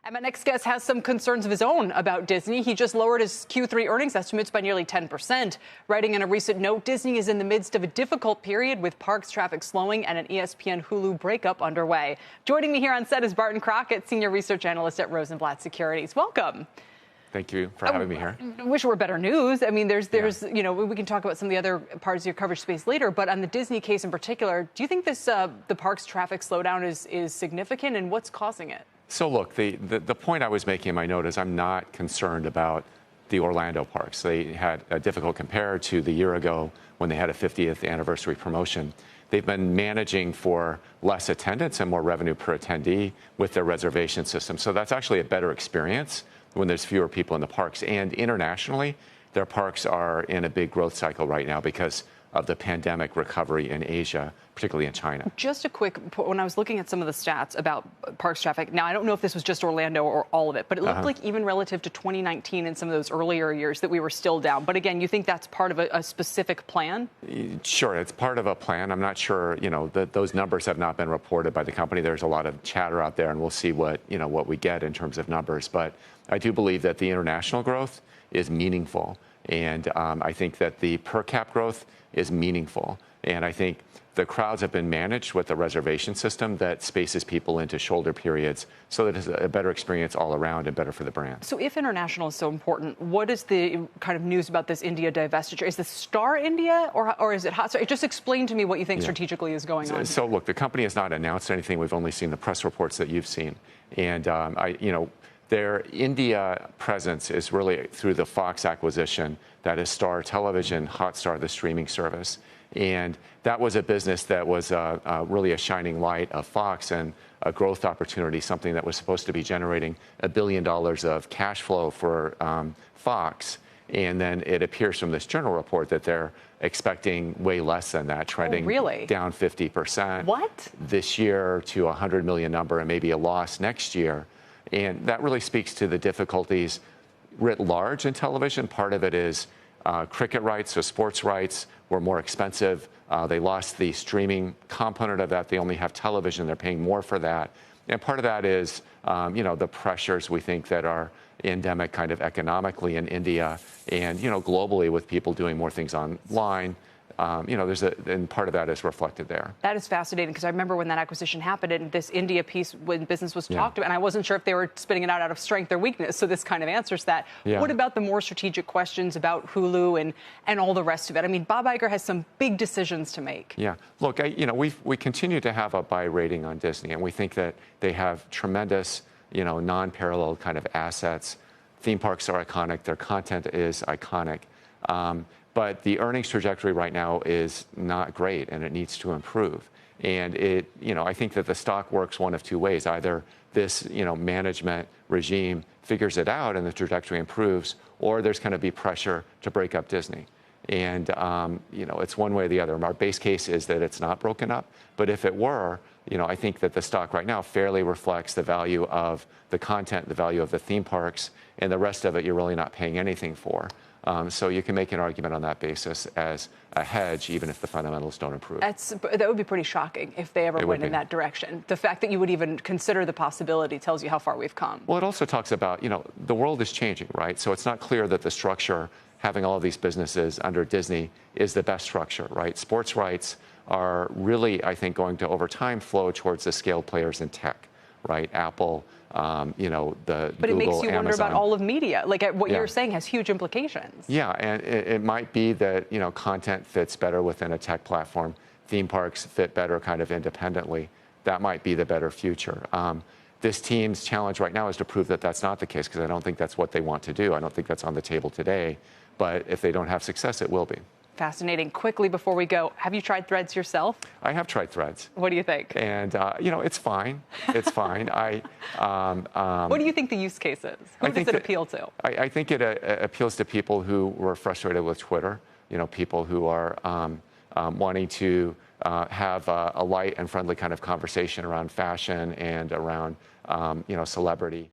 And my next guest has some concerns of his own about Disney. He just lowered his Q3 earnings estimates by nearly 10%. Writing in a recent note, Disney is in the midst of a difficult period with parks traffic slowing and an ESPN Hulu breakup underway. Joining me here on set is Barton Crockett, senior research analyst at Rosenblatt Securities. Welcome. Thank you for having me here. I wish it were better news. I mean, you know, we can talk about some of the other parts of your coverage space later, but on the Disney case in particular, do you think this the parks traffic slowdown is significant, and what's causing it? So look, the point I was making in my note is I'm not concerned about the Orlando parks. They had a difficult compare to the year ago when they had a 50th anniversary promotion. They've been managing for less attendance and more revenue per attendee with their reservation system. So that's actually a better experience when there's fewer people in the parks. And internationally, their parks are in a big growth cycle right now because of the pandemic recovery in Asia, particularly in China. Just a quick, when I was looking at some of the stats about parks traffic, now I don't know if this was just Orlando or all of it, but it looked like even relative to 2019 and some of those earlier years that we were still down. But again, you think that's part of a specific plan? Sure, it's part of a plan. I'm not sure, you know, those numbers have not been reported by the company. There's a lot of chatter out there, and we'll see what we get in terms of numbers. But I do believe that the international growth is meaningful. And I think that the per cap growth is meaningful. And I think the crowds have been managed with a reservation system that spaces people into shoulder periods so that it's a better experience all around and better for the brand. So if international is so important, what is the kind of news about this India divestiture? Is this Star India or is it Hotstar? Just explain to me what you think strategically is going on. So look, the company has not announced anything. We've only seen the press reports that you've seen. And their India presence is really through the Fox acquisition. That is Star Television, Hotstar, the streaming service. And that was a business that was really a shining light of Fox and a growth opportunity, something that was supposed to be generating $1 billion of cash flow for Fox. And then it appears from this journal report that they're expecting way less than that, trending down 50%. What? This year to a $100 million number and maybe a loss next year. And that really speaks to the difficulties writ large in television. Part of it is cricket rights, so sports rights were more expensive. They lost the streaming component of that. They only have television. They're paying more for that. And part of that is, the pressures we think that are endemic kind of economically in India and, globally with people doing more things online. And part of that is reflected there. That is fascinating because I remember when that acquisition happened and this India piece when business was talked about, and I wasn't sure if they were spinning it out of strength or weakness. So this kind of answers that. Yeah. What about the more strategic questions about Hulu and all the rest of it? I mean, Bob Iger has some big decisions to make. Yeah. Look, we continue to have a buy rating on Disney, and we think that they have tremendous, non-paralleled kind of assets. Theme parks are iconic. Their content is iconic. But the earnings trajectory right now is not great, and it needs to improve. And I think that the stock works one of two ways. Either this, management regime figures it out and the trajectory improves, or there's going to be pressure to break up Disney. And, it's one way or the other. Our base case is that it's not broken up. But if it were, I think that the stock right now fairly reflects the value of the content, the value of the theme parks, and the rest of it you're really not paying anything for. So you can make an argument on that basis as a hedge, even if the fundamentals don't improve. That would be pretty shocking if they ever went in that direction. The fact that you would even consider the possibility tells you how far we've come. Well, it also talks about, the world is changing, right? So it's not clear that the structure, having all of these businesses under Disney, is the best structure, right? Sports rights are really, I think, going to, over time, flow towards the scale players in tech, right? Apple, But Google, it makes you Amazon. wonder about all of media. Like what you're saying has huge implications. Yeah, and it might be that, content fits better within a tech platform. Theme parks fit better kind of independently. That might be the better future. This team's challenge right now is to prove that that's not the case, because I don't think that's what they want to do. I don't think that's on the table today. But if they don't have success, it will be. Fascinating. Quickly before we go, have you tried Threads yourself? I have tried Threads. What do you think? And, it's fine. It's fine. What do you think the use case is? Who does it appeal to? I think it appeals to people who were frustrated with Twitter, people who are wanting to have a light and friendly kind of conversation around fashion and around, celebrity.